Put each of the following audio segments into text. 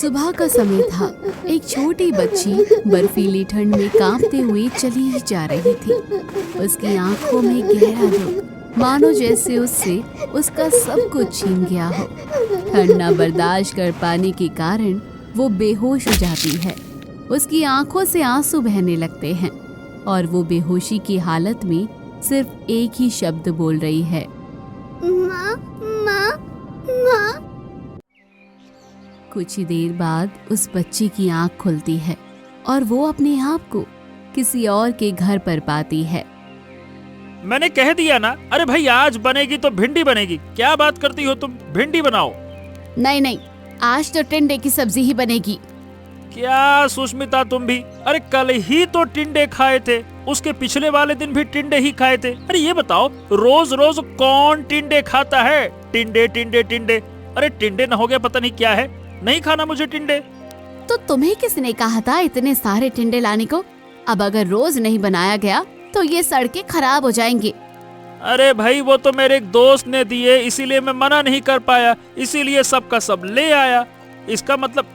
सुबह का समय था। एक छोटी बच्ची बर्फीली ठंड में कांपते हुए चली ही जा रही थी। उसकी आंखों में गहरा दुख, मानो जैसे उससे उसका सब कुछ छीन गया हो। ठंड न बर्दाश्त कर पाने के कारण वो बेहोश हो जाती है। उसकी आंखों से आंसू बहने लगते हैं और वो बेहोशी की हालत में सिर्फ एक ही शब्द बोल रही है, माँ माँ माँ। कुछ ही देर बाद उस बच्ची की आंख खुलती है और वो अपने आप को किसी और के घर पर पाती है। मैंने कह दिया ना, अरे भाई आज बनेगी तो भिंडी बनेगी। क्या बात करती हो तुम, भिंडी बनाओ। नहीं नहीं, आज तो टिंडे की सब्जी ही बनेगी। क्या सुष्मिता तुम भी, अरे कल ही तो टिंडे खाए थे, उसके पिछले वाले दिन भी टिंडे ही खाए थे। अरे ये बताओ, रोज रोज कौन टिंडे खाता है? टिंडे टिंडे टिंडे, अरे टिंडे न हो गया पता नहीं क्या है, नहीं खाना मुझे टिंडे। तो तुम्हें किसने कहा था इतने सारे टिंडे लाने को? अब अगर रोज नहीं बनाया गया तो ये सड़कें खराब हो जाएंगी। अरे भाई वो तो मेरे एक दोस्त ने दिए, इसीलिए मैं मना नहीं कर पाया, इसीलिए सबका सब ले आया। इसका मतलब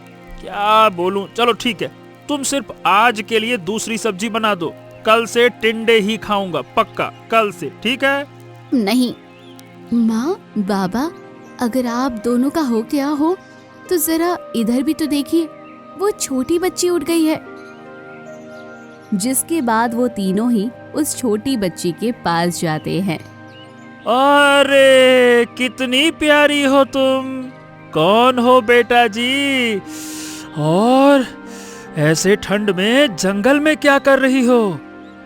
क्या बोलूं, चलो ठीक है, तुम सिर्फ आज के लिए दूसरी सब्जी बना दो, कल से टिंडे ही खाऊंगा पक्का, कल से, ठीक है? नहीं माँ बाबा, अगर आप दोनों का हो गया हो तो जरा इधर भी तो देखिए, वो छोटी बच्ची उठ गई है। जिसके बाद वो तीनों ही उस छोटी बच्ची के पास जाते हैं। अरे कितनी प्यारी हो तुम, कौन हो बेटा जी? और ऐसे ठंड में जंगल में क्या कर रही हो?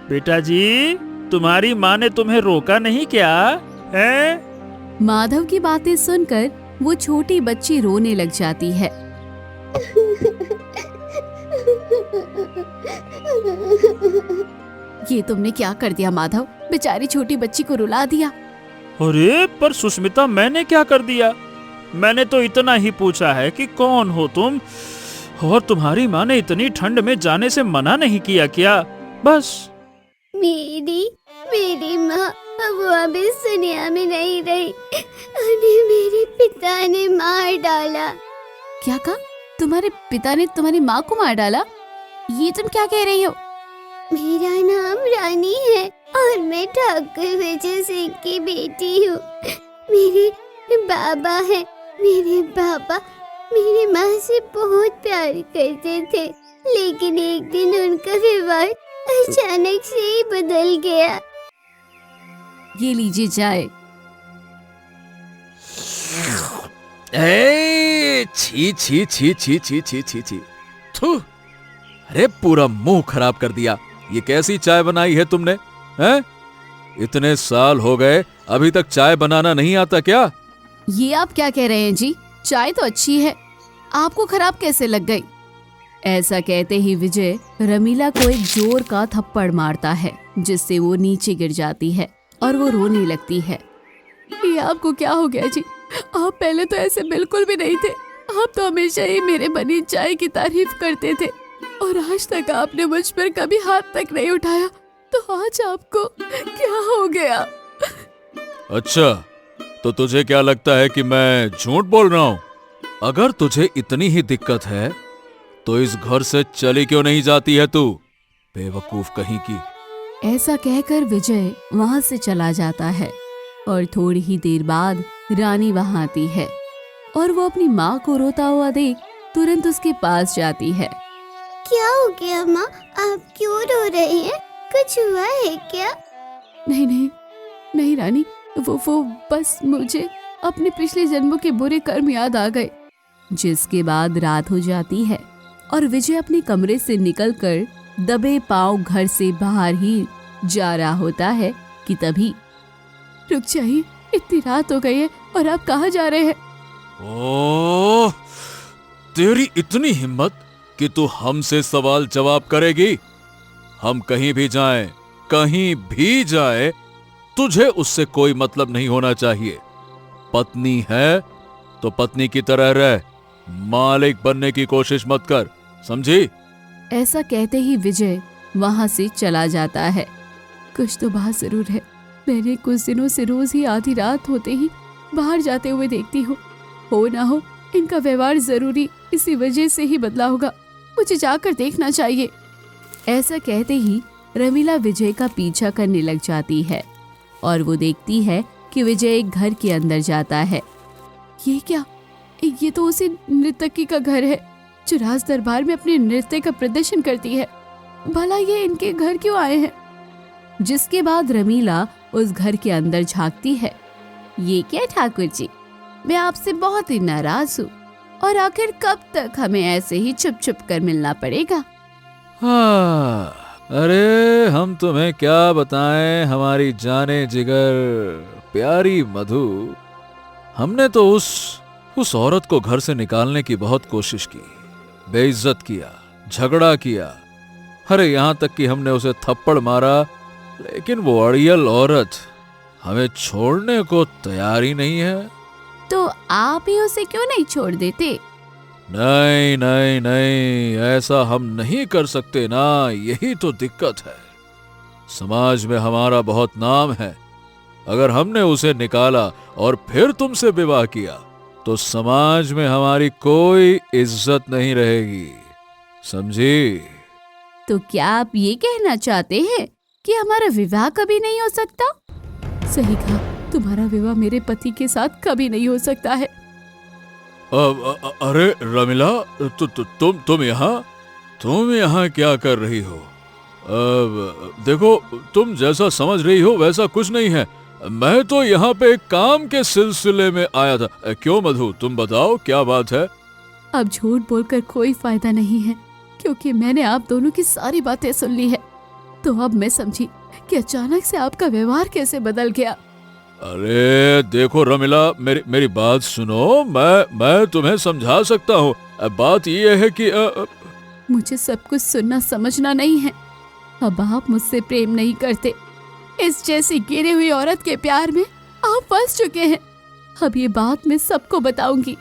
बेटा जी, तुम्हारी माँ ने तुम्हें रोका नहीं क्या है? माधव की बातें सुनकर वो छोटी बच्ची रोने लग जाती है। ये तुमने क्या कर दिया माधव, बेचारी छोटी बच्ची को रुला दिया। अरे पर सुष्मिता, मैंने क्या कर दिया? मैंने तो इतना ही पूछा है कि कौन हो तुम, और तुम्हारी माँ ने इतनी ठंड में जाने से मना नहीं किया क्या? बस। मेरी माँ वो अभी इस दुनिया में नहीं रही, उन्हें मेरे पिता ने मार डाला। क्या कहा? तुम्हारे पिता ने तुम्हारी माँ को मार डाला? ये तुम क्या कह रही हो? मेरा नाम रानी है और मैं ठाकुर विजय सिंह की बेटी हूँ। मेरे बाबा है, मेरे बाबा मेरी माँ से बहुत प्यार करते थे, लेकिन एक दिन उनका व्यवहार अचानक से ही बदल गया। ये लीजिए चाय। छी छी छी छी छी छी छी छी, थू, अरे पूरा मुंह खराब कर दिया। ये कैसी चाय बनाई है तुमने? हैं? इतने साल हो गए, अभी तक चाय बनाना नहीं आता क्या? ये आप क्या कह रहे हैं जी? चाय तो अच्छी है, आपको खराब कैसे लग गई? ऐसा कहते ही विजय रमीला को एक जोर का थप्पड़ मारता है, जिससे वो नीचे गिर जाती है और वो रोने लगती है। ये आपको क्या हो गया जी? आप पहले तो ऐसे बिल्कुल भी नहीं थे। आप तो हमेशा ही मेरे बनी चाय की तारीफ करते थे और आज तक आपने मुझ पर कभी हाथ तक नहीं उठाया, तो आज आपको क्या हो गया? अच्छा, तो तुझे क्या लगता है कि मैं झूठ बोल रहा हूँ? अगर तुझे इतनी ही दिक्कत है तो इस घर से चली क्यों नहीं जाती है तू, बेवकूफ कहीं की। ऐसा कहकर विजय वहां से चला जाता है और थोड़ी ही देर बाद रानी वहां आती है और वो अपनी माँ को रोता हुआ देख तुरंत उसके पास जाती है। क्या हो गया माँ, आप क्यों रो रहे हैं? कुछ हुआ है क्या? नहीं नहीं नहीं रानी, वो बस मुझे अपने पिछले जन्मों के बुरे कर्म याद आ गए। जिसके बाद रात हो जाती है और विजय अपने कमरे से निकलकर दबे पांव घर से बाहर ही जा रहा होता है कि तभी रुक जाइए, इतनी रात हो गई है और आप कहाँ जा रहे हैं? ओह, तेरी इतनी हिम्मत कि तू हमसे सवाल जवाब करेगी? हम कहीं भी जाएं, कहीं भी जाए, तुझे उससे कोई मतलब नहीं होना चाहिए। पत्नी है तो पत्नी की तरह रह, मालिक बनने की कोशिश मत कर, समझी? ऐसा कहते ही विजय वहां से चला जाता है। कुछ तो बात जरूर है, मैंने कुछ दिनों से रोज ही आधी रात होते ही बाहर जाते हुए देखती हूँ। हो ना हो इनका व्यवहार जरूरी इसी वजह से ही बदला होगा। मुझे जाकर देखना चाहिए। ऐसा कहते ही रमीला विजय का पीछा करने लग जाती है और वो देखती है कि विजय एक घर के अंदर जाता है। ये क्या? ये तो उसी नर्तकी का घर है जो राज दरबार में अपने नृत्य का प्रदर्शन करती है। भला ये इनके घर क्यों आए हैं? जिसके बाद रमीला उस घर के अंदर झांकती है। ये क्या ठाकुर जी, मैं आपसे बहुत ही नाराज हूँ और आखिर कब तक हमें ऐसे ही छुप छुप कर मिलना पड़ेगा? हाँ, अरे हम तुम्हें क्या बताएं हमारी जाने जिगर प्यारी मधु। हमने तो उस औरत को घर से निकालने की बहुत कोशिश की, बेइज्जत किया, झगड़ा किया, अरे यहाँ तक कि हमने उसे थप्पड़ मारा, लेकिन वो अड़ियल औरत हमें छोड़ने को तैयार ही नहीं है। तो आप ही उसे क्यों नहीं छोड़ देते? नहीं नहीं नहीं, ऐसा हम नहीं कर सकते ना, यही तो दिक्कत है। समाज में हमारा बहुत नाम है। अगर हमने उसे निकाला और फिर तुमसे विवाह किया तो समाज में हमारी कोई इज्जत नहीं रहेगी, समझी? तो क्या आप ये कहना चाहते हैं कि हमारा विवाह कभी नहीं हो सकता? सही कहा, तुम्हारा विवाह मेरे पति के साथ कभी नहीं हो सकता है। अरे रमीला, तुम यहाँ क्या कर रही हो? देखो, तुम जैसा समझ रही हो वैसा कुछ नहीं है। मैं तो यहाँ पे एक काम के सिलसिले में आया था। क्यों मधु, तुम बताओ क्या बात है? अब झूठ बोलकर कोई फायदा नहीं है, क्योंकि मैंने आप दोनों की सारी बातें सुन ली है। तो अब मैं समझी कि अचानक से आपका व्यवहार कैसे बदल गया। अरे देखो रमीला, मेरी बात सुनो, मैं तुम्हें समझा सकता हूँ। बात ये है कि मुझे सब कुछ सुनना समझना नहीं है। अब आप मुझसे प्रेम नहीं करते। इस जैसी गिरी हुई औरत के प्यार में आप फंस चुके हैं। अब ये बात मैं सबको बताऊंगी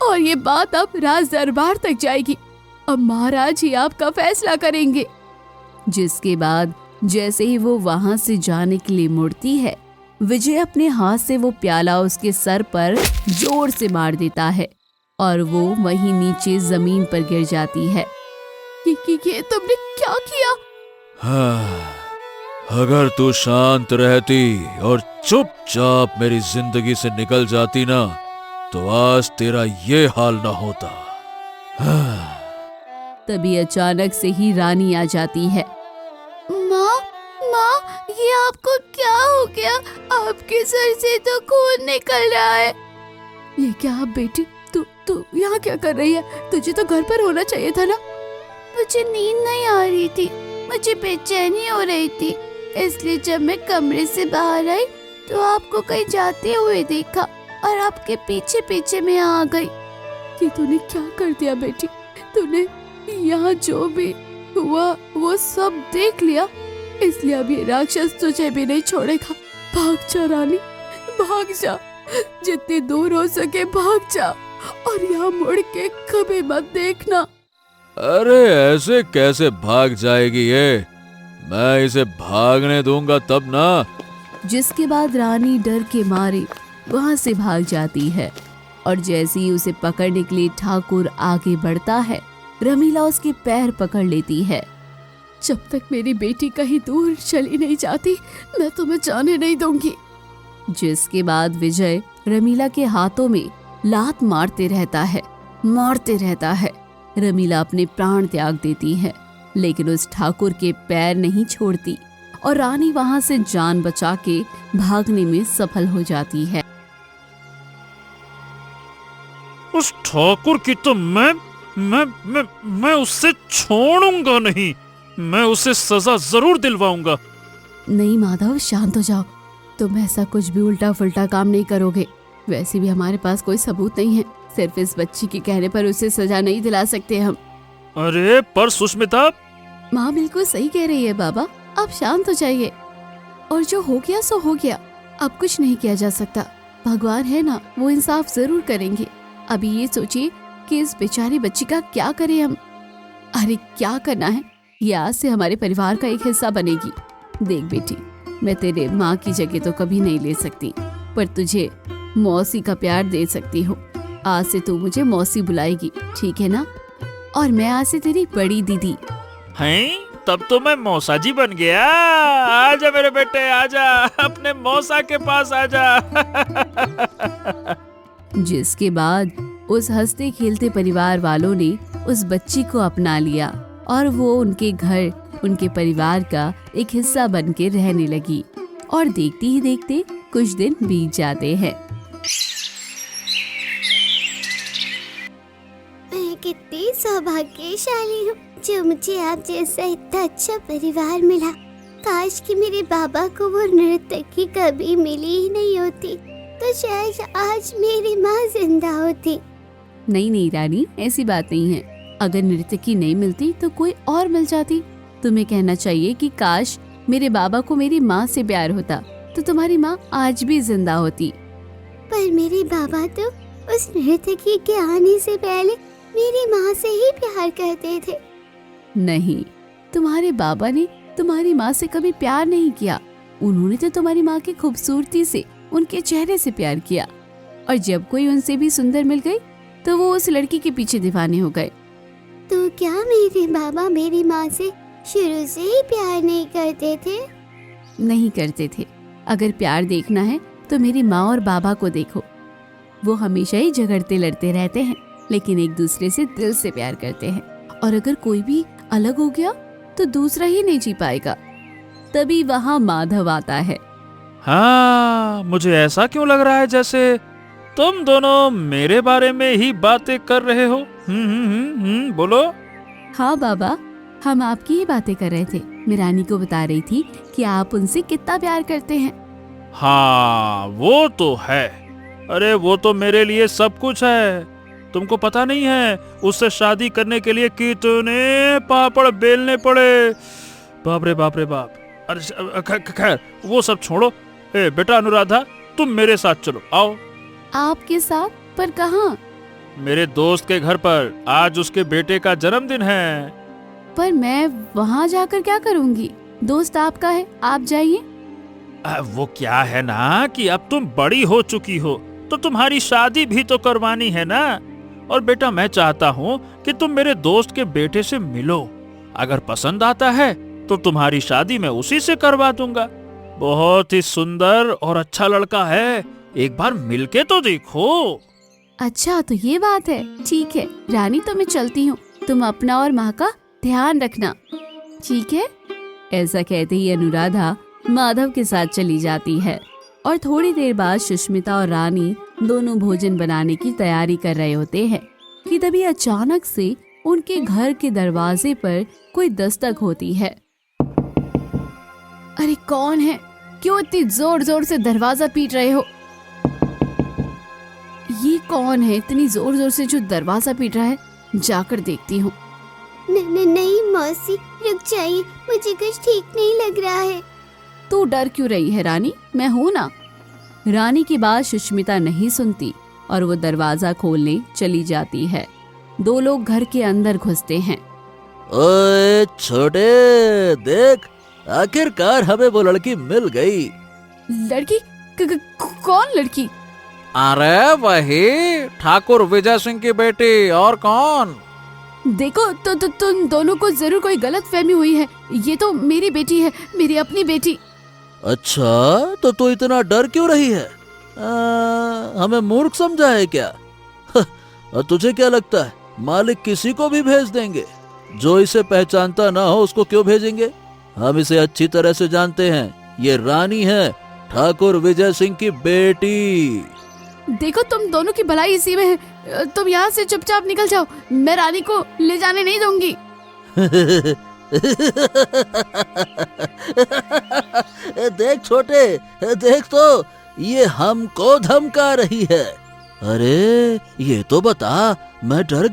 और ये बात अब राज दरबार तक जाएगी। अब महाराज ही आपका फैसला करेंगे। जिसके बाद जैसे ही वो वहां से जाने के लिए मुड़ती है, विजय अपने हाथ से वो प्याला उसके सर पर जोर से मार देता है और वो वहीं नीचे जमीन पर गिर जाती है। ये तुमने क्या किया? हाँ, अगर तू शांत रहती और चुपचाप मेरी जिंदगी से निकल जाती ना, तो आज तेरा ये हाल ना होता। हाँ। तभी अचानक से ही रानी आ जाती है। माँ, ये आपको क्या हो गया? आपके सर से तो खून निकल रहा है। ये क्या आप बेटी, तू यहाँ क्या कर रही है? तुझे तो घर पर होना चाहिए था ना। मुझे नींद नहीं आ रही थी, मुझे बेचैनी हो रही थी, इसलिए जब मैं कमरे से बाहर आई तो आपको कहीं जाते हुए देखा और आपके पीछे पीछे मैं आ गई। कि तूने क्या कर दिया बेटी? तूने यहाँ जो भी हुआ वो सब देख लिया, इसलिए अब ये राक्षस तुझे भी नहीं छोड़ेगा। भाग जा रानी, भाग जा, जितनी दूर हो सके भाग जा और यहाँ मुड़ के कभी मत देखना। अरे ऐसे कैसे भाग जाएगी ये? मैं इसे भागने दूंगा तब ना। जिसके बाद रानी डर के मारे वहां से भाग जाती है और जैसे ही उसे पकड़ने के लिए ठाकुर आगे बढ़ता है, रमीला उसके पैर पकड़ लेती है। जब तक मेरी बेटी कहीं दूर चली नहीं जाती, मैं तुम्हें जाने नहीं दूंगी। जिसके बाद विजय रमीला के हाथों में लात मारते रहता है। रमीला अपने प्राण त्याग देती है, लेकिन उस ठाकुर के पैर नहीं छोड़ती और रानी वहां से जान बचा के भागने में सफल हो जाती है। उस ठाकुर की तो मैं उससे छोड़ूंगा नहीं। मैं उसे सजा जरूर दिलवाऊंगा। नहीं माधव, शांत हो जाओ। तुम ऐसा कुछ भी उल्टा फुल्टा काम नहीं करोगे। वैसे भी हमारे पास कोई सबूत नहीं है। सिर्फ इस बच्ची के कहने पर उसे सजा नहीं दिला सकते हम। अरे पर सुष्मिता, माँ बिल्कुल सही कह रही है बाबा, आप शांत हो जाइए। और जो हो गया सो हो गया, अब कुछ नहीं किया जा सकता। भगवान है ना, वो इंसाफ जरूर करेंगे। अभी ये सोचिए कि इस बेचारी बच्ची का क्या करें हम। अरे क्या करना है, ये आज से हमारे परिवार का एक हिस्सा बनेगी। देख बेटी, मैं तेरे माँ की जगह तो कभी नहीं ले सकती, पर तुझे मौसी का प्यार दे सकती हूँ। आज से तू मुझे मौसी बुलाएगी, ठीक है ना? और मैं आज से तेरी बड़ी दीदी। हैं? तब तो मैं मौसा जी बन गया। आजा मेरे बेटे, आजा, अपने मौसा के पास आजा। जिसके बाद उस हंसते खेलते परिवार वालों ने उस बच्ची को अपना लिया और वो उनके घर, उनके परिवार का एक हिस्सा बन के रहने लगी। और देखते ही देखते कुछ दिन बीत जाते हैं। मैं कितनी सौभाग्यशाली हूँ जो मुझे आप जैसा इतना अच्छा परिवार मिला। काश कि मेरे बाबा को वो नर्तकी कभी मिली ही नहीं होती, तो शायद आज मेरी माँ जिंदा होती। नहीं रानी, ऐसी बात नहीं है। अगर नर्तकी नहीं मिलती तो कोई और मिल जाती। तुम्हें कहना चाहिए कि काश मेरे बाबा को मेरी माँ से प्यार होता तो तुम्हारी माँ आज भी जिंदा होती। पर मेरे बाबा तो उस नर्तकी के आने से पहले मेरी माँ से ही प्यार करते थे। नहीं, तुम्हारे बाबा ने तुम्हारी माँ से कभी प्यार नहीं किया। उन्होंने तो तुम्हारी माँ की खूबसूरती से, उनके चेहरे से प्यार किया। और जब कोई उनसे भी सुंदर मिल गई तो वो उस लड़की के पीछे दीवाने हो गए। तो क्या मेरे बाबा मेरी माँ से शुरू से ही प्यार नहीं करते थे? नहीं करते थे। अगर प्यार देखना है तो मेरी माँ और बाबा को देखो। वो हमेशा ही झगड़ते लड़ते रहते हैं, लेकिन एक दूसरे से दिल से प्यार करते हैं। और अगर कोई भी अलग हो गया तो दूसरा ही नहीं जी पाएगा। तभी वहाँ माधव आता है। हाँ, मुझे ऐसा क्यों लग रहा है जैसे तुम दोनों मेरे बारे में ही बातें कर रहे हो। बोलो। हाँ बाबा, हम आपकी ही बातें कर रहे थे। मैं रानी को बता रही थी कि आप उनसे कितना प्यार करते हैं। हाँ, वो तो है। अरे वो तो मेरे लिए सब कुछ है। तुमको पता नहीं है उससे शादी करने के लिए कितने पापड़ बेलने पड़े। बाप रे बाप रे बाप। अरे खैर वो सब छोड़ो। ए बेटा अनुराधा, तुम मेरे साथ चलो, आओ। आपके साथ? पर कहाँ? मेरे दोस्त के घर पर। आज उसके बेटे का जन्मदिन है। पर मैं वहाँ जाकर क्या करूँगी? दोस्त आपका है, आप जाइए। वो क्या है ना कि अब तुम बड़ी हो चुकी हो तो तुम्हारी शादी भी तो करवानी है ना। और बेटा मैं चाहता हूँ कि तुम मेरे दोस्त के बेटे से मिलो। अगर पसंद आता है तो तुम्हारी शादी मैं उसी से करवा दूंगा। बहुत ही सुंदर और अच्छा लड़का है, एक बार मिलके तो देखो। अच्छा तो ये बात है, ठीक है रानी, तो मैं चलती हूँ। तुम अपना और माँ का ध्यान रखना, ठीक है? ऐसा कहते ही अनुराधा माधव के साथ चली जाती है। और थोड़ी देर बाद सुष्मिता और रानी दोनों भोजन बनाने की तैयारी कर रहे होते हैं कि तभी अचानक से उनके घर के दरवाजे पर कोई दस्तक होती है। अरे कौन है? क्यों इतनी जोर जोर से दरवाजा पीट रहे हो? ये कौन है इतनी जोर जोर से जो दरवाजा पीट रहा है? जाकर देखती हूँ। नहीं मौसी, रुक जाइए, मुझे कुछ ठीक नहीं लग रहा है। तू डर क्यों रही है रानी? मैं हूँ ना। रानी की बात सुष्मिता नहीं सुनती और वो दरवाजा खोलने चली जाती है। दो लोग घर के अंदर घुसते हैं। ओए छोटे, देख आखिरकार हमें वो लड़की मिल गई। लड़की? कौन लड़की? अरे वही ठाकुर विजय सिंह की बेटी, और कौन? देखो तो तुम दोनों को जरूर कोई गलत फहमी हुई है। ये तो मेरी बेटी है, मेरी अपनी बेटी। अच्छा तो तू इतना डर क्यों रही है? हमें मूर्ख समझा है क्या? और तुझे क्या लगता है मालिक किसी को भी भेज देंगे? जो इसे पहचानता ना हो उसको क्यों भेजेंगे? हम इसे अच्छी तरह से जानते हैं। ये रानी है, ठाकुर विजय सिंह की बेटी। देखो तुम दोनों की भलाई इसी में है। तुम यहाँ से चुपचाप निकल जाओ, मैं रानी को ले जाने नहीं दूंगी। देख छोटे, देख तो ये हमको धमका रही है। अरे ये तो बता, मैं डर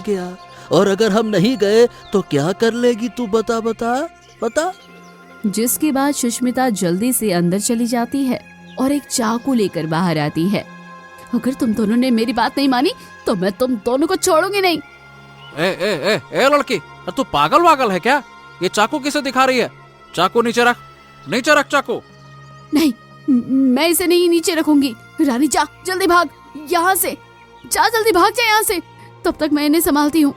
गया। और अगर हम नहीं गए तो क्या कर लेगी तू? बता। जिसके बाद सुष्मिता जल्दी से अंदर चली जाती है और एक चाकू लेकर बाहर आती है। अगर तुम दोनों ने मेरी बात नहीं मानी तो मैं तुम दोनों को छोड़ूंगी नहीं। ए लड़की, तू पागल वागल है क्या? ये चाकू किसे दिखा रही है? चाकू नीचे रख चाकू। नहीं, मैं इसे नहीं नीचे रखूंगी। रानी जा, जल्दी भाग यहाँ से। जा जल्दी भाग जा यहाँ से, तब तक मैं इन्हें संभालती हूँ।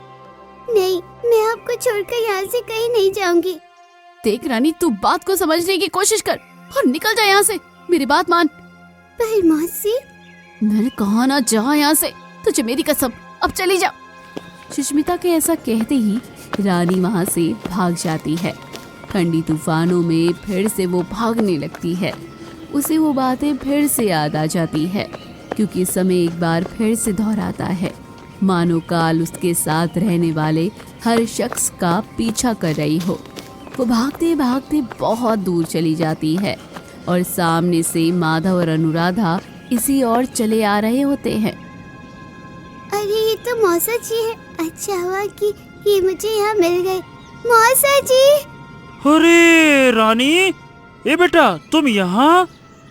नहीं, मैं आपको छोड़कर यहाँ से कहीं नहीं जाऊंगी। देख रानी, तू बात को समझने की कोशिश कर और निकल जा यहाँ से, मेरी बात मान। पर मौसी, मैंने कहा ना जा यहाँ से, तुझे मेरी कसम, अब चली जा। सुष्मिता के ऐसा कहते ही रानी वहाँ से भाग जाती है। ठंडी तूफानों में फिर से वो भागने लगती है। उसे वो बातें फिर से याद आ जाती है, क्योंकि समय एक बार फिर से दोहराता है, मानो काल उसके साथ रहने वाले हर शख्स का पीछा कर रही हो। वो भागते भागते बहुत दूर चली जाती है और सामने से माधव और अनुराधा इसी ओर चले आ रहे होते हैं। अरे ये तो मौसा जी है। अच्छा हुआ कि ये मुझे यहाँ मिल गए। मौसा जी, अरे रानी, ये बेटा तुम यहाँ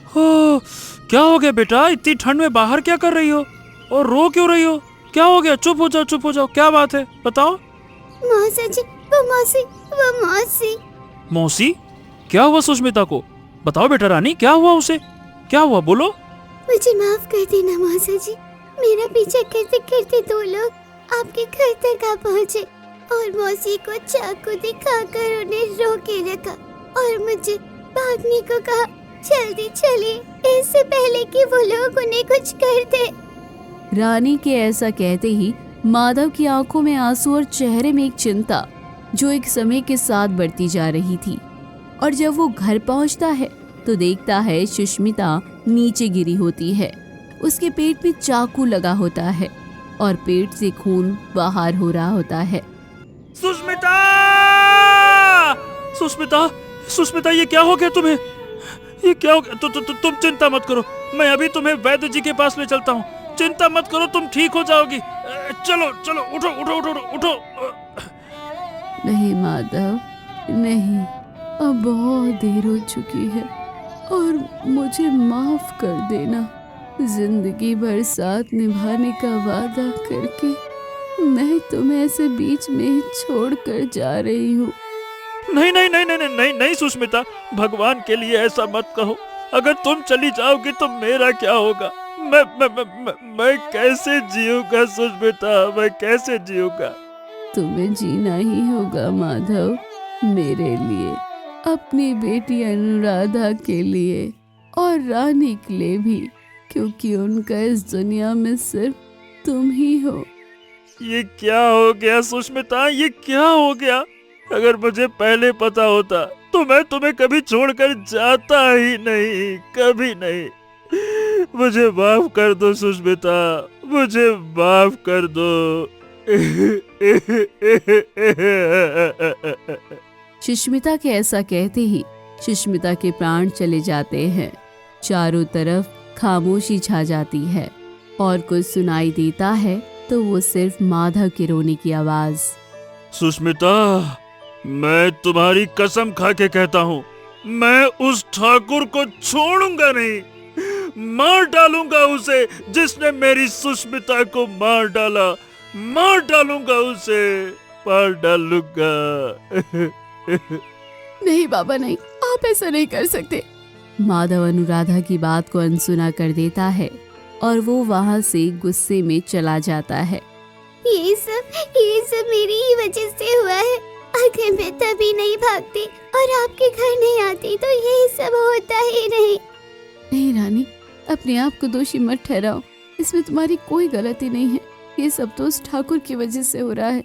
हो? क्या हो गया बेटा, इतनी ठंड में बाहर क्या कर रही हो और रो क्यों रही हो? क्या हो गया? चुप हो जाओ, चुप हो जाओ, क्या बात है बताओ। मौसा जी, वो मौसी, वो मौसी। मौसी? क्या हुआ सुष्मिता को? बताओ बेटा रानी, क्या हुआ उसे? क्या हुआ, बोलो। मुझे माफ कर देना मौसा जी। मेरा पीछा करते करते दो लोग आपके घर तक आ पहुँचे और मौसी को चाकू दिखाकर उन्हें रोके रखा और मुझे भागने को कहा। जल्दी चलिए, इससे पहले कि वो लोग उन्हें कुछ कर दे। रानी के ऐसा कहते ही माधव की आंखों में आंसू और चेहरे में एक चिंता जो एक समय के साथ बढ़ती जा रही थी। और जब वो घर पहुंचता है तो देखता है सुष्मिता नीचे गिरी होती है। उसके पेट में चाकू लगा होता है और पेट से खून बाहर हो रहा होता है। सुष्मिता! सुष्मिता! सुष्मिता, ये क्या हो गया तुम्हें? ये क्या हो गया? तुम चिंता मत करो, मैं अभी तुम्हें वैद्य जी के पास ले चलता हूँ। चिंता मत करो, तुम ठीक हो जाओगी। चलो चलो, उठो उठो उठो उठो। नहीं माधव, नहीं, अब बहुत देर हो चुकी है और मुझे माफ कर देना। जिंदगी भर साथ निभाने का वादा करके मैं तुम्हें ऐसे बीच में ही छोड़ कर जा रही हूँ। नहीं नहीं नहीं नहीं नहीं नहीं सुष्मिता, भगवान के लिए ऐसा मत कहो। अगर तुम चली जाओगी तो मेरा क्या होगा? मैं कैसे जीऊंगा सुष्मिता, मैं कैसे जीऊंगा? तुम्हें जीना ही होगा माधव, मेरे लिए, अपनी बेटी अनुराधा के लिए और रानी के लिए भी, क्योंकि उनका इस दुनिया में सिर्फ तुम ही हो। ये क्या हो गया सुष्मिता, ये क्या हो गया? अगर मुझे पहले पता होता तो मैं तुम्हें कभी छोड़कर जाता ही नहीं, कभी नहीं। मुझे माफ कर दो सुष्मिता, मुझे माफ कर दो। सुष्मिता के ऐसा कहते ही सुष्मिता के प्राण चले जाते हैं। चारों तरफ खामोशी छा जाती है और कुछ सुनाई देता है तो वो सिर्फ माधव के रोने की आवाज। सुष्मिता, मैं तुम्हारी कसम खा के कहता हूँ, मैं उस ठाकुर को छोड़ूंगा नहीं। मार डालूंगा उसे जिसने मेरी सुष्मिता को मार डाला, मार डालूंगा उसे, मार डालूंगा। नहीं बाबा, नहीं, आप ऐसा नहीं कर सकते। माधव अनुराधा की बात को अनसुना कर देता है और वो वहाँ से गुस्से में चला जाता है। ये सब मेरी ही वजह से हुआ है। अगर मैं तभी नहीं भागती और आपके घर नहीं आती तो ये सब होता ही नहीं। नहीं रानी, अपने आप को दोषी मत ठहराओ, इसमें तुम्हारी कोई गलती नहीं है। ये सब तो उस ठाकुर की वजह से हो रहा है।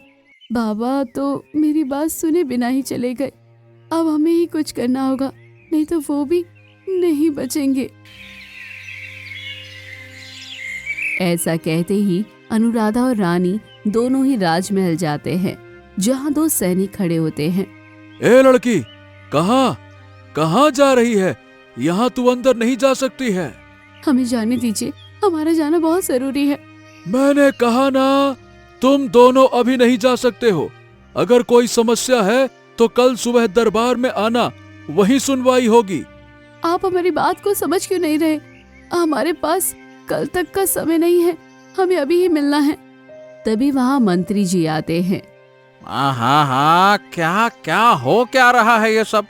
बाबा तो मेरी बात सुने बिना ही चले गए। अब हमें ही कुछ करना होगा, नहीं तो वो भी नहीं बचेंगे। ऐसा कहते ही अनुराधा और रानी दोनों ही राजमहल जाते हैं, जहाँ दो सैनिक खड़े होते हैं। ए लड़की, कहाँ जा रही है? यहाँ तू अंदर नहीं जा सकती है। हमें जाने दीजिए, हमारा जाना बहुत जरूरी है। मैंने कहा ना, तुम दोनों अभी नहीं जा सकते हो। अगर कोई समस्या है तो कल सुबह दरबार में आना, वहीं सुनवाई होगी। आप हमारी बात को समझ क्यों नहीं रहे? हमारे पास कल तक का समय नहीं है, हमें अभी ही मिलना है। तभी वहाँ मंत्री जी आते हैं। हाँ, क्या हो क्या रहा है ये सब?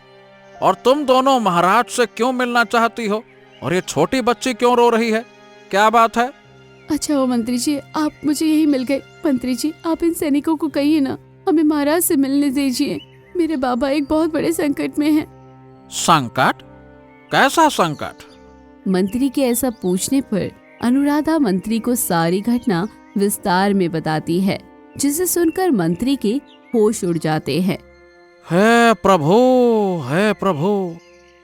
और तुम दोनों महाराज से क्यों मिलना चाहती हो? और ये छोटी बच्ची क्यों रो रही है? क्या बात है? अच्छा हो मंत्री जी, आप मुझे यही मिल गए। मंत्री जी, आप इन सैनिकों को कहिए ना, हमें महाराज से मिलने दीजिए। मेरे बाबा एक बहुत बड़े संकट में हैं। संकट? कैसा संकट? मंत्री के ऐसा पूछने पर अनुराधा मंत्री को सारी घटना विस्तार में बताती है, जिसे सुनकर मंत्री के होश उड़ जाते हैं। हे प्रभु,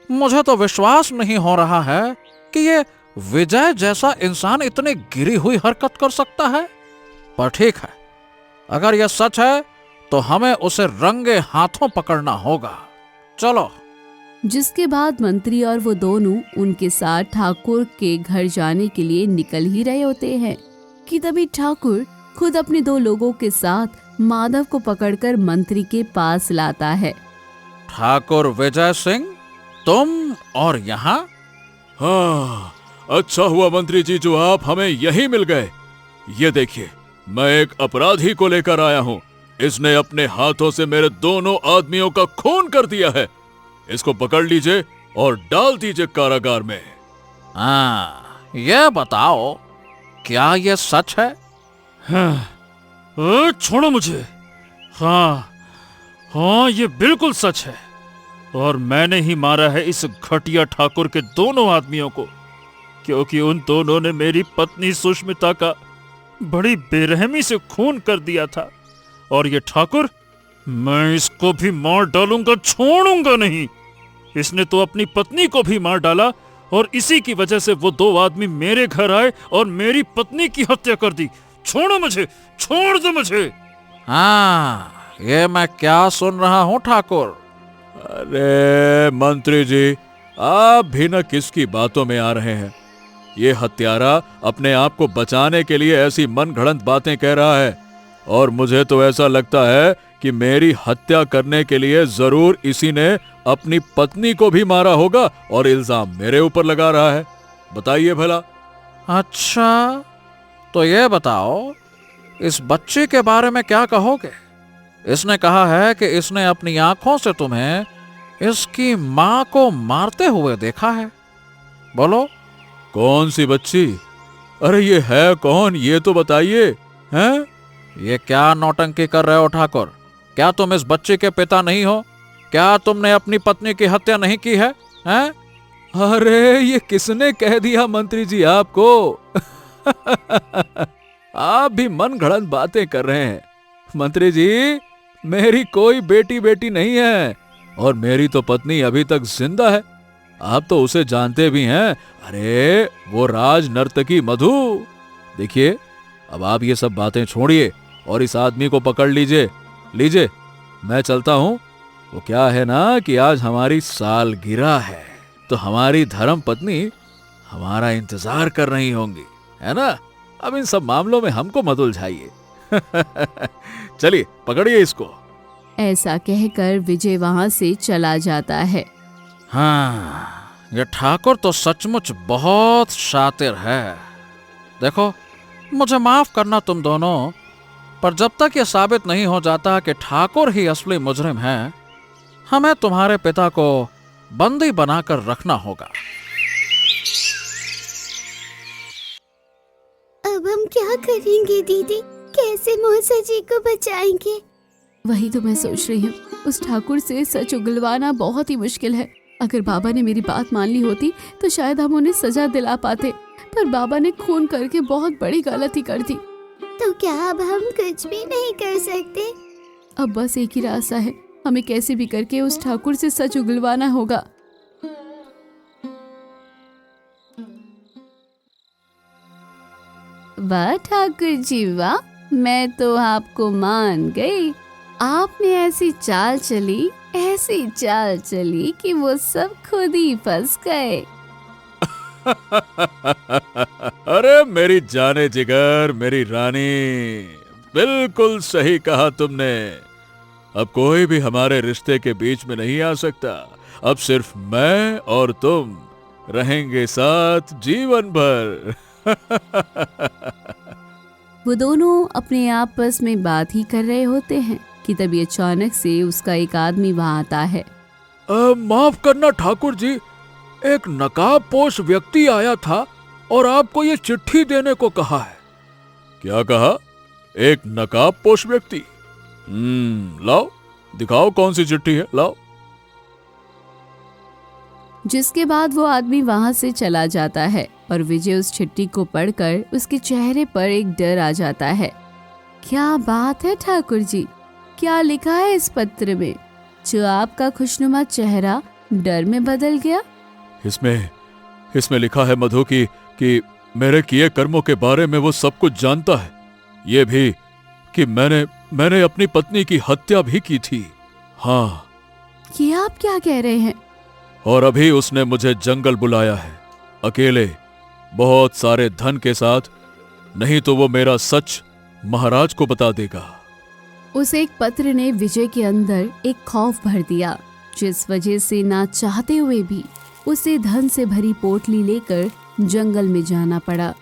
मुझे तो विश्वास नहीं हो रहा है कि ये विजय जैसा इंसान इतनी गिरी हुई हरकत कर सकता है। पर ठीक है, अगर यह सच है तो हमें उसे रंगे हाथों पकड़ना होगा। चलो। जिसके बाद मंत्री और वो दोनों उनके साथ ठाकुर के घर जाने के लिए निकल ही रहे होते हैं कि तभी ठाकुर खुद अपने 2 लोगों के साथ माधव को पकड़कर मंत्री के पास लाता है। ठाकुर विजय सिंह, तुम और यहाँ? हाँ, अच्छा हुआ मंत्री जी जो आप हमें यहीं मिल गए। ये देखिए, मैं एक अपराधी को लेकर आया हूँ। इसने अपने हाथों से मेरे दोनों आदमियों का खून कर दिया है। इसको पकड़ लीजिए और डाल दीजिए कारागार में। हाँ, ये बताओ, क्या ये सच है? छोड़ो मुझे। हाँ, ये बिल्कुल सच है, और मैंने ही मारा है इस घटिया ठाकुर के दोनों आदमियों को, क्योंकि उन दोनों ने मेरी पत्नी सुष्मिता का बड़ी बेरहमी से खून कर दिया था। और ये ठाकुर, मैं इसको भी मार डालूंगा, छोड़ूंगा नहीं। इसने तो अपनी पत्नी को भी मार डाला, और इसी की वजह से वो 2 आदमी मेरे घर आए और मेरी पत्नी की हत्या कर दी। छोड़ो मुझे, छोड़ दो मुझे। हाँ, ये मैं क्या सुन रहा हूँ ठाकुर? अरे मंत्री जी, आप भी न किसकी बातों में आ रहे हैं। ये हत्यारा अपने आप को बचाने के लिए ऐसी मनगढ़ंत बातें कह रहा है, और मुझे तो ऐसा लगता है कि मेरी हत्या करने के लिए जरूर इसी ने अपनी पत्नी को भी मारा होगा और इल्जाम मेरे ऊपर लगा रहा है। बताइए भला। अच्छा, तो ये बताओ, इस बच्चे के बारे में क्या कहोगे? इसने कहा है कि इसने अपनी आंखों से तुम्हें इसकी मां को मारते हुए देखा है। बोलो। कौन सी बच्ची? अरे ये है कौन, ये तो बताइए। हैं? ये क्या नौटंकी कर रहे हो ठाकुर? क्या तुम इस बच्चे के पिता नहीं हो? क्या तुमने अपनी पत्नी की हत्या नहीं की है? हैं? अरे ये किसने कह दिया मंत्री जी आपको? आप भी मनगढ़ंत बातें कर रहे हैं। मंत्री जी, मेरी कोई बेटी नहीं है, और मेरी तो पत्नी अभी तक जिंदा है। आप तो उसे जानते भी हैं। अरे वो राज नर्तकी मधु। देखिए, अब आप ये सब बातें छोड़िए और इस आदमी को पकड़ लीजिए, मैं चलता हूँ। वो क्या है ना कि आज हमारी सालगिरह है, तो हमारी धर्म पत्नी हमारा इंतजार कर रही होंगी, है ना? अब इन सब मामलों में हमको मत उलझाइए। चलिए, पकड़िए इसको। ऐसा कहकर विजय वहां से चला जाता है। हाँ, ये ठाकुर तो सचमुच बहुत शातिर है। देखो, मुझे माफ करना तुम दोनों, पर जब तक ये साबित नहीं हो जाता कि ठाकुर ही असली मुजरिम है, हमें तुम्हारे पिता को बंदी बनाकर रखना होगा। अब हम क्या करेंगे दीदी? कैसे मौसा जी को बचाएंगे? वही तो मैं सोच रही हूँ। उस ठाकुर से सच उगलवाना बहुत ही मुश्किल है। अगर बाबा ने मेरी बात मान ली होती तो शायद हम उन्हें सजा दिला पाते, पर बाबा ने खून करके बहुत बड़ी गलती कर दी। तो क्या अब हम कुछ भी नहीं कर सकते? अब बस एक ही रास्ता है, हमें कैसे भी करके उस ठाकुर से सच उगलवाना होगा। वाह ठाकुर जी वाह, मैं तो आपको मान गई। आपने ऐसी चाल चली कि वो सब खुद ही फंस गए। अरे मेरी जाने जिगर, मेरी रानी, बिल्कुल सही कहा तुमने। अब कोई भी हमारे रिश्ते के बीच में नहीं आ सकता। अब सिर्फ मैं और तुम रहेंगे साथ जीवन भर। वो दोनों अपने आपस में बात ही कर रहे होते हैं कि तभी अचानक से उसका एक आदमी वहां आता है। माफ करना ठाकुर जी, एक नकाबपोश व्यक्ति आया था और आपको ये चिट्ठी देने को कहा है। क्या कहा? एक नकाबपोश व्यक्ति। लाओ, दिखाओ कौन सी चिट्ठी है, लाओ। जिसके बाद वो आदमी वहां से चला जाता है और विजय उस चिट्ठी को पढ़कर उसके चेहरे पर एक डर आ जाता है। क्या बात है ठाकुर जी, क्या लिखा है इस पत्र में जो आपका खुशनुमा चेहरा डर में बदल गया? इसमें लिखा है मधु कि मेरे किए कर्मों के बारे में वो सब कुछ जानता है। ये भी कि मैंने अपनी पत्नी की हत्या भी की थी। हाँ। ये आप क्या कह रहे हैं? और अभी उसने मुझे जंगल बुलाया है, अकेले, बहुत सारे धन के साथ। नहीं तो वो मेरा सच महाराज को बता देगा। उस एक पत्र ने विजय के अंदर एक खौफ भर दिया, जिस वजह से ना चाहते हुए भी उसे धन से भरी पोटली लेकर जंगल में जाना पड़ा।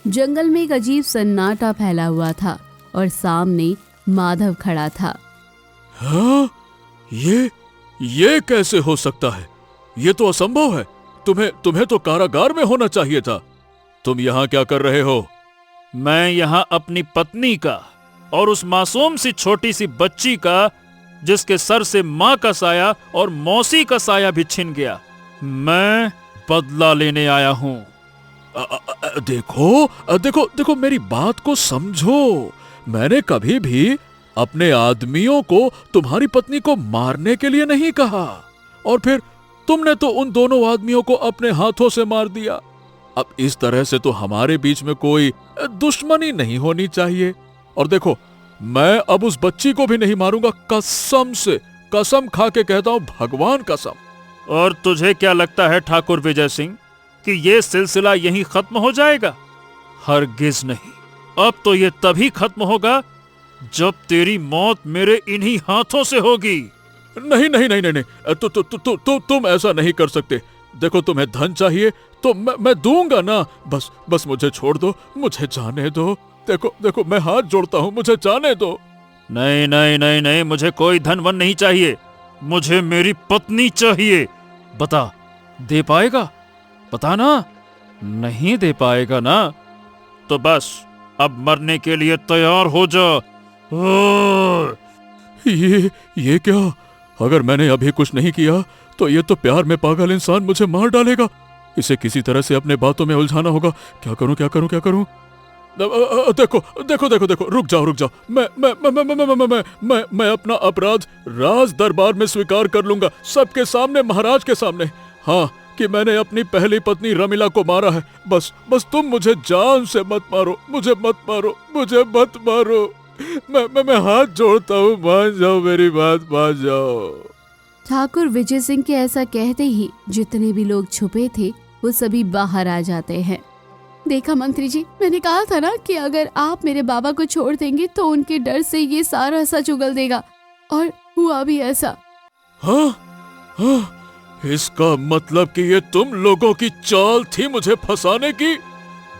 जंगल में एक अजीब सन्नाटा फैला हुआ था और सामने माधव खड़ा था। हाँ? ये कैसे हो सकता है? ये तो असंभव है। तुम्हें तो कारागार में होना चाहिए था। तुम यहाँ क्या कर रहे हो? मैं यहाँ अपनी पत्नी का और उस मासूम सी छोटी सी बच्ची का, जिसके सर से माँ का साया और मौसी का साया भी छिन गया, मैं बदला लेने आया हूँ। देखो मेरी बात को समझो। मैंने कभी भी अपने आदमियों को तुम्हारी पत्नी को मारने के लिए नहीं कहा, और फिर तुमने तो उन दोनों आदमियों को अपने हाथों से मार दिया। अब इस तरह से तो हमारे बीच में कोई दुश्मनी नहीं होनी चाहिए। और देखो, मैं अब उस बच्ची को भी नहीं मारूंगा, कसम से, कसम खा के कहता हूं, भगवान कसम। और तुझे क्या लगता है ठाकुर विजय सिंह कि ये सिलसिला यहीं खत्म हो जाएगा? हरगिज नहीं। अब तो ये तभी खत्म होगा जब तेरी मौत मेरे इन्हीं हाथों से होगी। नहीं, तुम ऐसा नहीं कर सकते। देखो, तुम्हें धन चाहिए तो मैं दूंगा ना। बस मुझे छोड़ दो, मुझे जाने दो। देखो मैं हाथ जोड़ता हूँ, मुझे जाने दो। नहीं, मुझे कोई धन वन नहीं चाहिए। मुझे मेरी पत्नी चाहिए। बता, दे पाएगा? बता ना। नहीं दे पाएगा ना, तो बस अब मरने के लिए तैयार हो जा। ये क्या? अगर मैंने अभी कुछ नहीं किया तो ये तो प्यार में पागल इंसान मुझे मार डालेगा। इसे किसी तरह से अपने बातों में उलझाना होगा। क्या करूं? देखो, रुक जाओ। मैं अपना अपराध राज दरबार में स्वीकार कर लूंगा, सबके सामने, महाराज के सामने। हाँ, कि मैंने अपनी पहली पत्नी रमीला को मारा है। बस तुम मुझे जान से मत मारो, मुझे मत मारो। मैं हाथ जोड़ता हूँ, मान जाओ, मेरी बात मान जाओ। ठाकुर विजय सिंह के ऐसा कहते ही जितने भी लोग छुपे थे वो सभी बाहर आ जाते हैं। देखा मंत्री जी, मैंने कहा था ना कि अगर आप मेरे बाबा को छोड़ देंगे तो उनके डर से ये सारा सच उगल देगा, और हुआ भी ऐसा। हाँ, इसका मतलब कि ये तुम लोगों की चाल थी मुझे फंसाने की?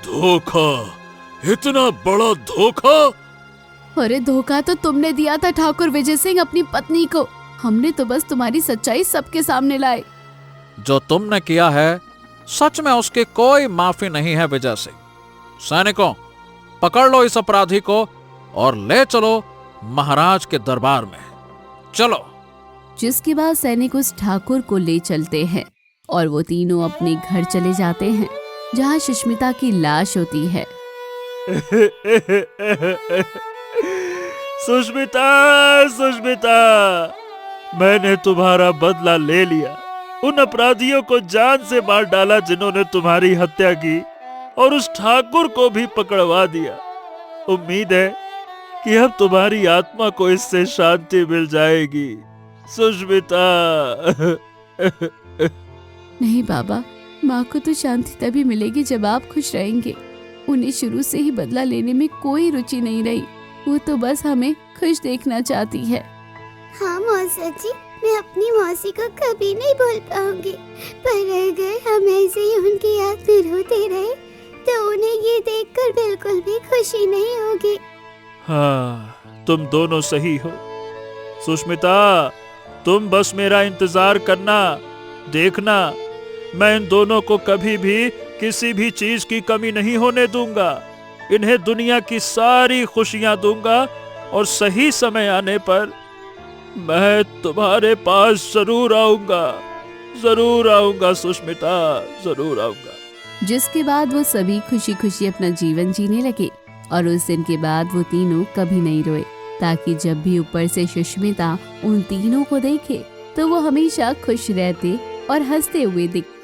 धोखा, इतना बड़ा धोखा! अरे धोखा तो तुमने दिया था ठाकुर विजय सिंह अपनी पत्नी को। हमने तो बस तुम्हारी सच्चाई सबके सामने लाई। जो तुमने किया है सच में उसकी कोई माफी नहीं है विजय सिंह। सैनिकों, पकड़ लो इस अपराधी को और ले चलो महाराज के दरबार में। चलो। जिसके बाद सैनिक उस ठाकुर को ले चलते हैं और वो तीनों अपने घर चले जाते हैं, जहाँ सुष्मिता की लाश होती है। सुष्मिता, मैंने तुम्हारा बदला ले लिया। उन अपराधियों को जान से मार डाला जिन्होंने तुम्हारी हत्या की, और उस ठाकुर को भी पकड़वा दिया। उम्मीद है कि अब तुम्हारी आत्मा को इससे शांति मिल जाएगी। सुष्मिता। नहीं बाबा, माँ को तो शांति तभी मिलेगी जब आप खुश रहेंगे। उन्हें शुरू से ही बदला लेने में कोई रुचि नहीं रही। वो तो बस हमें खुश देखना चाहती है। हाँ मौसा जी, मैं अपनी मौसी को कभी नहीं भूल पाऊंगी। पर अगर हम ऐसे ही उनकी याद में रोते रहे तो उन्हें ये देखकर बिल्कुल भी खुशी नहीं होगी। हाँ, तुम दोनों सही हो। सुष्मिता, तुम बस मेरा इंतजार करना, देखना मैं इन दोनों को कभी भी किसी भी चीज की कमी नहीं होने दूंगा। इन्हें दुनिया की सारी खुशियां दूंगा और सही समय आने पर मैं तुम्हारे पास जरूर आऊंगा सुष्मिता, जरूर आऊंगा। जिसके बाद वो सभी खुशी खुशी अपना जीवन जीने लगे और उस दिन के बाद वो तीनों कभी नहीं रोए, ताकि जब भी ऊपर से सुष्मिता उन तीनों को देखे तो वो हमेशा खुश रहते और हंसते हुए दिखते।